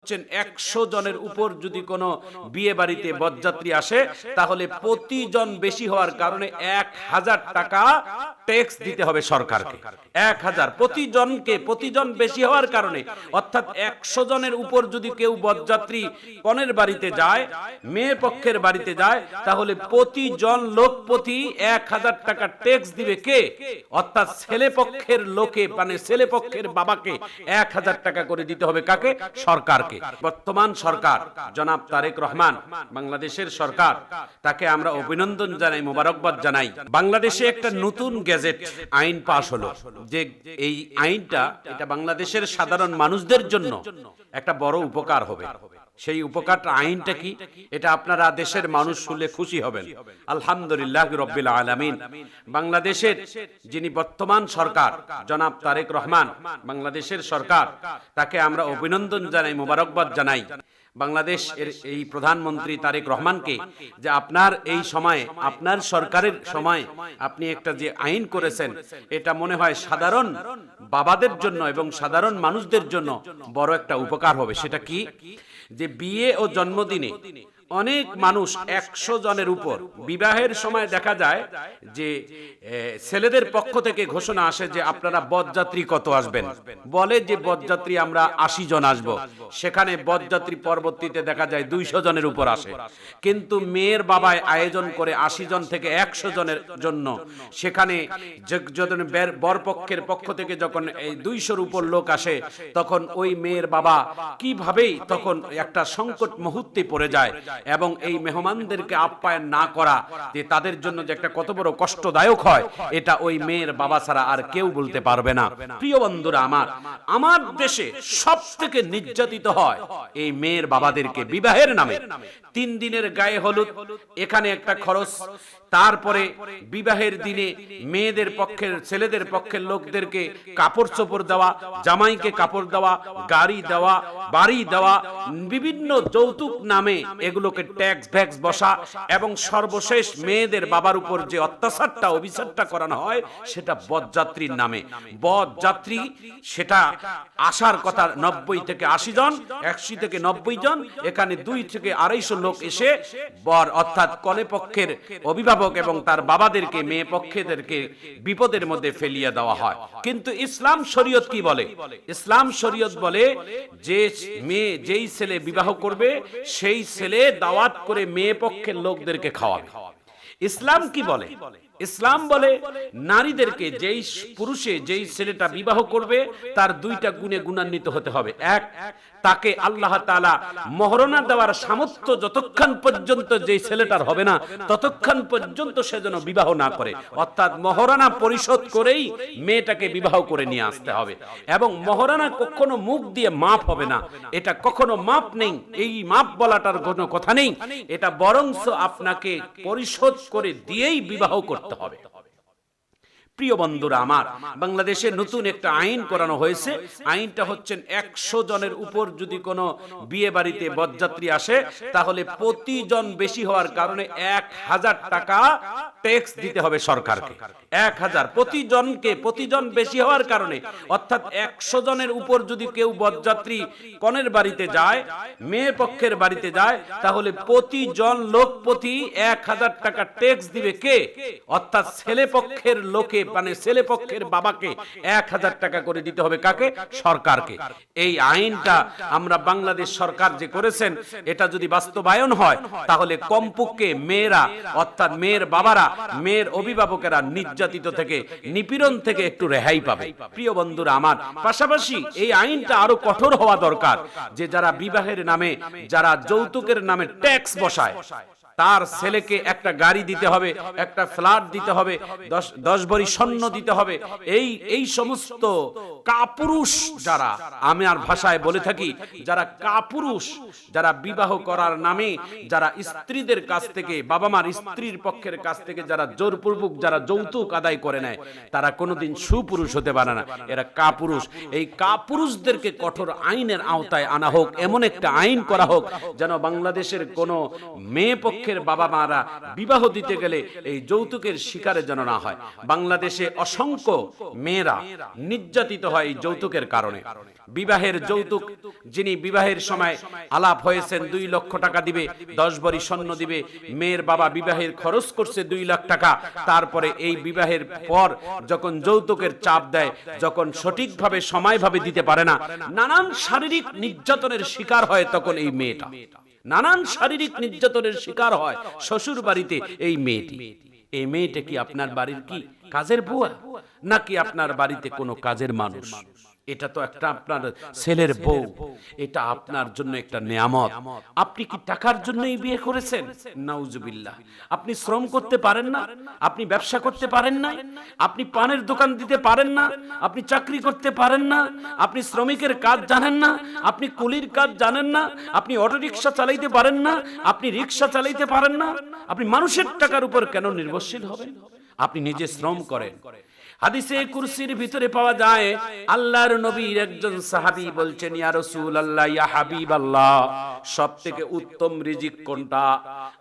হচ্ছেন 100 জনের উপর যদি কোনো বিয়ে বাড়িতে বরযাত্রী আসে তাহলে প্রতিজন বেশি হওয়ার কারণে 1000 টাকা ট্যাক্স দিতে হবে সরকারকে। 1000 প্রতিজন বেশি হওয়ার কারণে, অর্থাৎ 100 জনের উপর যদি কেউ বরযাত্রী কনের বাড়িতে যায়, মেয়ে পক্ষের বাড়িতে যায়, তাহলে প্রতিজন লোক প্রতি 1000 টাকা ট্যাক্স দিবে কে? অর্থাৎ ছেলে পক্ষের লোকে, মানে ছেলে পক্ষের বাবাকে 1000 টাকা করে দিতে হবে কাকে? সরকারকে। বর্তমান সরকার জনাব তারেক রহমান, বাংলাদেশের সরকার, তাকে আমরা অভিনন্দন জানাই, মোবারকবাদ জানাই। বাংলাদেশে একটা নতুন গেজেট আইন পাশ হলো, যে এই আইনটা এটা বাংলাদেশের সাধারণ মানুষদের জন্য একটা বড় উপকার হবে। সেই উপকারটা আইনটা কি, এটা আপনারা দেশের মানুষ শুনলে খুশি হবেন। আলহামদুলিল্লাহ রাব্বিল আলামিন। বাংলাদেশের যিনি বর্তমান সরকার জনাব তারেক রহমান, বাংলাদেশের সরকার, তাকে আমরা অভিনন্দন জানাই, মোবারকবাদ জানাই। বাংলাদেশের এই প্রধানমন্ত্রী তারেক রহমানকে, যে আপনার এই সময়ে, আপনার সরকারের সময় আপনি একটা যে আইন করেছেন, এটা মনে হয় সাধারণ বাবাদের জন্য এবং সাধারণ মানুষদের জন্য বড় একটা উপকার হবে। সেটা কি? যে বিয়ে ও জন্মদিনে অনেক মানুষ 100 জনের উপর, বিবাহের সময় দেখা যায় যে ছেলেদের পক্ষ থেকে ঘোষণা আসে যে আপনারা বরযাত্রী কত আসবেন, বলে যে বরযাত্রী আমরা 80 জন আসব, সেখানে বরযাত্রী পরবর্তীতে দেখা যায় 200 জনের উপর আসে। কিন্তু মেয়ের বাবায় আয়োজন করে 80 জন থেকে 100 জনের জন্য, সেখানে বরপক্ষের পক্ষ থেকে যখন এই 200-র উপর লোক আসে, তখন ওই মেয়ের বাবা কিভাবেই তখন একটা সংকট মুহূর্তে পড়ে যায়, এবং এই মেহমানদেরকে আপ্যায়ন না করা যে তাদের জন্য যে একটা কত বড় কষ্টদায়ক হয়, এটা ওই মেয়ের বাবা ছাড়া আর কেউ বলতে পারবে না। প্রিয় বন্ধুরা আমার দেশে সব থেকে নির্যাতিত হয় এই মেয়ের বাবাদেরকে বিবাহের নামে। 3 দিনের গায়ে হলুদ, এখানে একটা খরচ, তারপরে বিবাহের দিনে মেয়েদের পক্ষের, ছেলেদের পক্ষের লোকদেরকে কাপড় চোপড় দেওয়া, জামাইকে কাপড় দেওয়া, গাড়ি দেওয়া, বাড়ি দেওয়া, বিভিন্ন যৌতুক নামে এগুলোকে ট্যাক্স ভ্যাক্স বসা, এবং সর্বশেষ মেয়েদের বাবার উপর যে অত্যাচারটা, অবিচারটা করানো হয়, সেটা বরযাত্রীর নামে। বরযাত্রী সেটা আসার কথা 90 থেকে 80 জন, 80 থেকে 90 জন, এখানে 2 থেকে 250 লোক এসে বর অর্থাৎ কনে পক্ষের অভিভাবক এবং তার বাবাদেরকে, মেয়ে পক্ষেদেরকে বিপদের মধ্যে ফেলিয়ে দেওয়া হয়। কিন্তু ইসলাম শরীয়ত কি বলে? ইসলাম শরীয়ত বলে যে মেয়ে, যেই ছেলে বিবাহ করবে সেই ছেলে দাওয়াত করে মেয়ে পক্ষের লোকদেরকে খাওয়াবে। ইসলাম কি বলে? ইসলাম বলে নারীদেরকে, যেই পুরুষে যেই ছেলেটা বিবাহ করবে তার 2টা গুণে গুণান্বিত হতে হবে। এক, তাকে আল্লাহ তাআলা মহরনা দেওয়ার সামর্থ্য যতক্ষণ পর্যন্ত যেই ছেলেটার হবে না, ততক্ষণ পর্যন্ত সে যেন বিবাহ না করে, অর্থাৎ মহরনা পরিশোধ করেই মেয়েটাকে বিবাহ করে নিয়ে আসতে হবে। এবং মহরনা কখনো মুখ দিয়ে মাপ হবে না, এটা কখনো মাপ নেই, এই মাপ বলাটার কোনো কথা নেই, এটা বরঞ্চ আপনাকে পরিশোধ করে দিয়েই বিবাহ করতে হবে। প্রিয় বন্ধুরা বাংলাদেশে নতুন একটা আইন করানো হয়েছে। আইনটা হচ্ছেন 100 জনের উপর যদি কোনো বিয়ে বাড়িতে বরযাত্রী আসে, তাহলে প্রতিজন বেশি হওয়ার কারণে 1000 টাকা ট্যাক্স দিতে হবে সরকারকে। 1000 প্রতিজন বেশি হওয়ার কারণে, অর্থাৎ 100 জনের উপর যদি কেউ বরযাত্রী কনের বাড়িতে যায়, মেয়ে পক্ষের বাড়িতে যায়, তাহলে প্রতিজন লোক প্রতি 1000 টাকা ট্যাক্স দিবে কে? অর্থাৎ ছেলে পক্ষের লোকে, মানে ছেলে পক্ষের বাবাকে 1000 টাকা করে দিতে হবে কাকে? সরকারকে। এই আইনটা আমরা বাংলাদেশ সরকার যে করেছেন, এটা যদি বাস্তবায়ন হয়, তাহলে কমপক্ষে মেয়েরা, অর্থাৎ মেয়ের বাবারা, মেয়ের অভিভাবকেরা নির্যাতিত থেকে, নিপীড়ন থেকে একটু রেহাই পাবে। প্রিয় বন্ধুরা পাশাপাশি এই আইনটা আরো কঠোর হওয়া দরকার, যে যারা বিবাহের নামে, যারা যৌতুকের নামে ট্যাক্স বসায়, তার ছেলেকে একটা গাড়ি দিতে হবে, একটা ফ্ল্যাট দিতে হবে, 10 ভরি স্বর্ণ দিতে হবে। এই সমস্ত কাপুরুষ যারা, আমি আর ভাষায় বলে থাকি, যারা কাপুরুষ, যারা বিবাহ করার নামে, যারা স্ত্রীদের কাছ থেকে, বাবা মার স্ত্রীর পক্ষের কাছ থেকে যারা জোরপূর্বক যারা যৌতুক আদায় করে নেয়, তারা কোনোদিন সুপুরুষ হতে পারে না, এরা কাপুরুষ। এই কাপুরুষদেরকে কঠোর আইনের আওতায় আনা হোক, এমন একটা আইন করা হোক যেন বাংলাদেশের কোনো মেয়ে পক্ষের পক্ষের বাবা মারা বিবাহ দিতে গেলে এই যৌতুকের শিকারে যেন না হয়। বাংলাদেশে অসংখ্য মেয়েরা নির্যাতিত হয় এই যৌতুকের কারণে। বিবাহের যৌতুক, যিনি বিবাহের সময় আলাপ হয়েছেন 2 লক্ষ টাকা দিবে, 10 ভরি স্বর্ণ দিবে, মেয়ের বাবা বিবাহের খরচ করছে 2 লাখ টাকা, তারপরে এই বিবাহের পর যখন যৌতুকের চাপ দেয়, যখন সঠিকভাবে সময়ভাবে দিতে পারে না, নানান শারীরিক নির্যাতনের শিকার হয় তখন এই মেয়েটা, নানান শারীরিক নির্যাতনের শিকার হয় শ্বশুর বাড়িতে এই মেয়েটি। এই মেয়েটা কি আপনার বাড়ির কি কাজের বুয়া, নাকি আপনার বাড়িতে কোনো কাজের মানুষ? এটা তো একটা আপনার ছেলের বউ, এটা আপনার জন্য একটা নিয়ামত। আপনি কি টাকার জন্যই বিয়ে করেছেন? নাউজুবিল্লাহ। আপনি শ্রম করতে পারেন না, আপনি ব্যবসা করতে পারেন না, আপনি পানের দোকান দিতে পারেন না, আপনি চাকরি করতে পারেন না, আপনি শ্রমিকের কাজ জানেন না, আপনি কুলির কাজ জানেন না, আপনি অটোরিকশা চালাইতে পারেন না, আপনি রিকশা চালাইতে পারেন না, আপনি মানুষের টাকার উপর কেন নির্ভরশীল হবেন? আপনি নিজে শ্রম করেন। হাদিসে কুরসির ভিতরে পাওয়া যায়, আল্লাহর নবীর একজন সাহাবী বলছেন, ইয়া রাসূলুল্লাহ, ইয়া হাবিবাল্লাহ, সবথেকে উত্তম রিজিক কোনটা?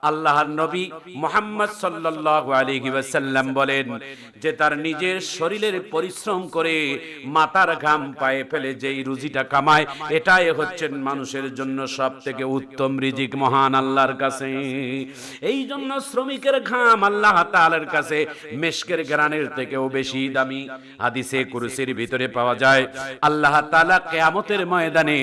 আল্লাহর নবী মুহাম্মদ সাল্লাল্লাহু আলাইহি ওয়াসাল্লাম বলেন যে তার নিজের শরীরের পরিশ্রম করে মাথার ঘাম পায়ে ফেলে যেই রুজিটা কামায়, এটাই হচ্ছেন মানুষের জন্য সবথেকে উত্তম রিজিক মহান আল্লাহর কাছে। এই জন্য শ্রমিকের ঘাম আল্লাহ তাআলার কাছে মেশকের ঘ্রাণের থেকেও বেশি দামি। হাদিসে কুরসির ভিতরে পাওয়া যায়, আল্লাহ তাআলা কিয়ামতের ময়দানে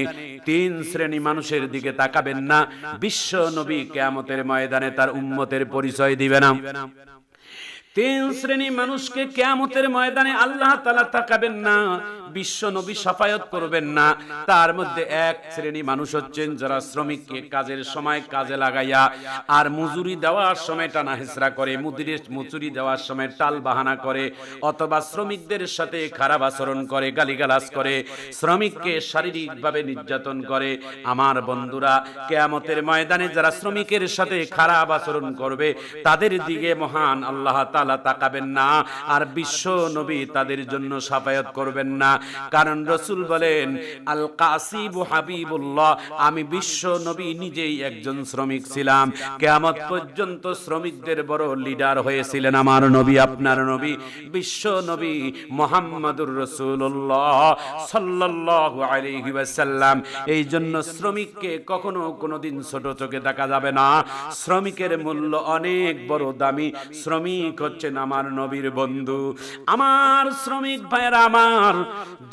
3 শ্রেণী মানুষের দিকে তাকাবেন না। বিশ্ব নবী কিয়ামতের ময়দানে তার উম্মতের পরিচয় দিবেন না। 3 শ্রেণী মানুষকে কিয়ামতের ময়দানে আল্লাহ তাআলা তাকাবেন না, বিশ্ব নবী শাফায়াত করবেন না। তার মধ্যে 1 শ্রেণী মানুষ হচ্ছেন যারা শ্রমিককে কাজের সময় কাজে লাগাইয়া আর মজুরি দেওয়ার সময় টানা হেসরা করে, মজুরি দেওয়ার সময় টাল বাহানা করে, অথবা শ্রমিকদের সাথে খারাপ আচরণ করে, গালিগালাজ করে, শ্রমিককে শারীরিকভাবে নির্যাতন করে। আমার বন্ধুরা, কিয়ামতের ময়দানে যারা শ্রমিকের সাথে খারাপ আচরণ করবে তাদের দিকে মহান আল্লাহ তাআলা তাকাবেন না, আর বিশ্ব নবী তাদের জন্য শাফায়াত করবেন না। কারণ রাসূল বলেন, আল কাসিবু হাবিবুল্লাহ, আমি বিশ্ব নবী নিজেই একজন শ্রমিক ছিলাম। কিয়ামত পর্যন্ত শ্রমিকদের বড় লিডার হয়েছিলেন আমার নবী, আপনার নবী, বিশ্ব নবী মুহাম্মদুর রাসূলুল্লাহ সাল্লাল্লাহু আলাইহি ওয়াসাল্লাম। এই জন্য শ্রমিককে কখনো কোনোদিন ছোট চোখে দেখা যাবে না। শ্রমিকের মূল্য অনেক বড় দামি। শ্রমিক হচ্ছেন আমার নবীর বন্ধু। আমার শ্রমিক ভাইয়েরা আমার,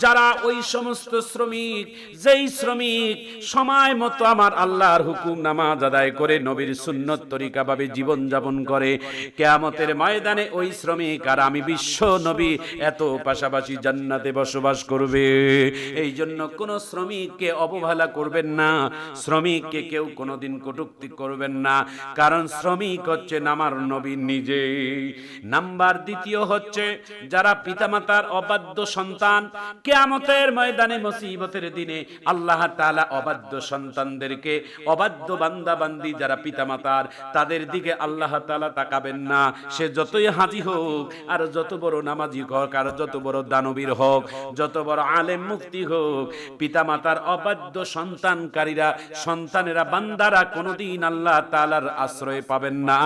যারা ওই সমস্ত শ্রমিক, যেই শ্রমিক সময় মতো আমার আল্লাহর হুকুম নামাজ আদায় করে নবীর সুন্নত তরিকা ভাবে জীবন যাপন করে, কিয়ামতের ময়দানে ওই শ্রমিক আর আমি বিশ্ব নবী এত পাশাপাশি জান্নাতে বসবাস করবে। এই জন্য কোন শ্রমিককে অবহেলা করবেন না, শ্রমিককে কেউ কোনোদিন কটূক্তি করবেন না, কারণ শ্রমিক হচ্ছেন আমার নবী নিজেই। নাম্বার 2 হচ্ছে যারা পিতামাতার অবাধ্য সন্তান। কিয়ামতের ময়দানে মুসিবতের দিনে আল্লাহ তাআলা অবাধ্য সন্তানদেরকে, অবাধ্য বান্দা বান্দি যারা পিতামাতার, তাদের দিকে আল্লাহ তাআলা তাকাবেন না। সে যতই হাজি হোক, আর যত বড় নামাজি হোক, আর যত বড় দানবীর হোক, যত বড় আলেম মুফতি হোক, পিতামাতার অবাধ্য সন্তানকারীরা, সন্তানেরা, বান্দারা কোনোদিন আল্লাহ তাআলার আশ্রয় পাবেন না,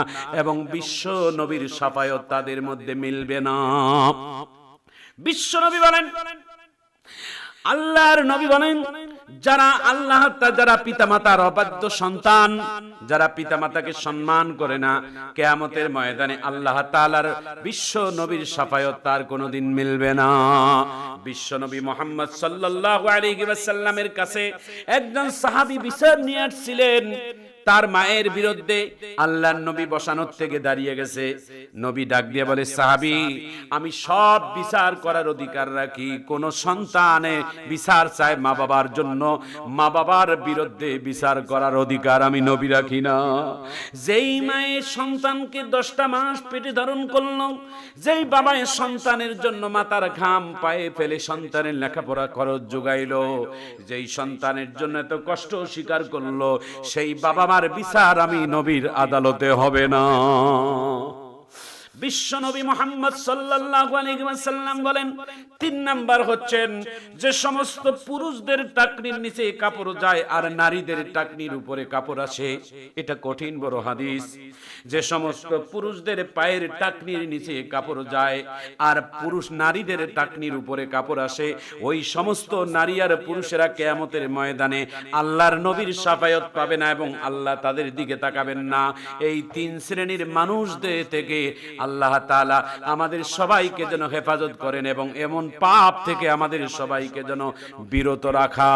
এবং বিশ্ব নবীর শাফায়াত তাদের মধ্যে মিলবে না। বিশ্ব নবী বলেন, আল্লাহর নবী বলেন, যারা আল্লাহ যারা পিতামাতার অবাধ্য সন্তান, যারা পিতামাতাকে সম্মান করে না, কিয়ামতের ময়দানে আল্লাহ তাআলার বিশ্ব নবীর শাফায়াত তার কোনোদিন মিলবে না। বিশ্ব নবী মুহাম্মদ সাল্লাল্লাহু আলাইহি ওয়াসাল্লামের কাছে একজন সাহাবী বিচার নিয়ে আসছিলেন। তার মায়ের বিরুদ্ধে আল্লাহর নবী বসানোর থেকে দাঁড়িয়ে গেছে। নবী ডাক দিয়ে বলে, সাহাবী, আমি সব বিচার করার অধিকার রাখি, কোন সন্তানে বিচার চায় মা বাবার জন্য, মা বাবার বিরুদ্ধে বিচার করার অধিকার আমি নবী রাখি না। যেই মায়ের সন্তানকে 10টা মাস পেটে ধারণ করলো, যেই বাবায় সন্তানের জন্য মাথার ঘাম পায়ে ফেলে সন্তানের লেখাপড়া খরচ যোগাইলো, যেই সন্তানের জন্য এত কষ্ট স্বীকার করলো, সেই বাবা মার বিচার আমি নবীর আদালতে হবে না। বিশ্বনবী মুহাম্মদ সাল্লাল্লাহু আলাইহি ওয়াসাল্লাম বলেন, 3 নাম্বার হচ্ছেন যে সমস্ত পুরুষদের টাকনির নিচে কাপড় যায় আর নারীদের টাকনির উপরে কাপড় আসে। এটা কঠিন বড় হাদিস। যে সমস্ত পুরুষদের পায়ের টাকনির নিচে কাপড় যায় আর নারীদের টাকনির উপরে কাপড় আসে, ওই সমস্ত নারী আর পুরুষেরা কিয়ামতের ময়দানে আল্লাহর নবীর শাফায়াত পাবে না এবং আল্লাহ তাদের দিকে তাকাবেন না। এই 3 শ্রেণীর মানুষদের থেকে আল্লাহ তাআলা আমাদের সবাইকে যেন হেফাজত করেন এবং এমন পাপ থেকে আমাদের সবাইকে যেন বিরত রাখা।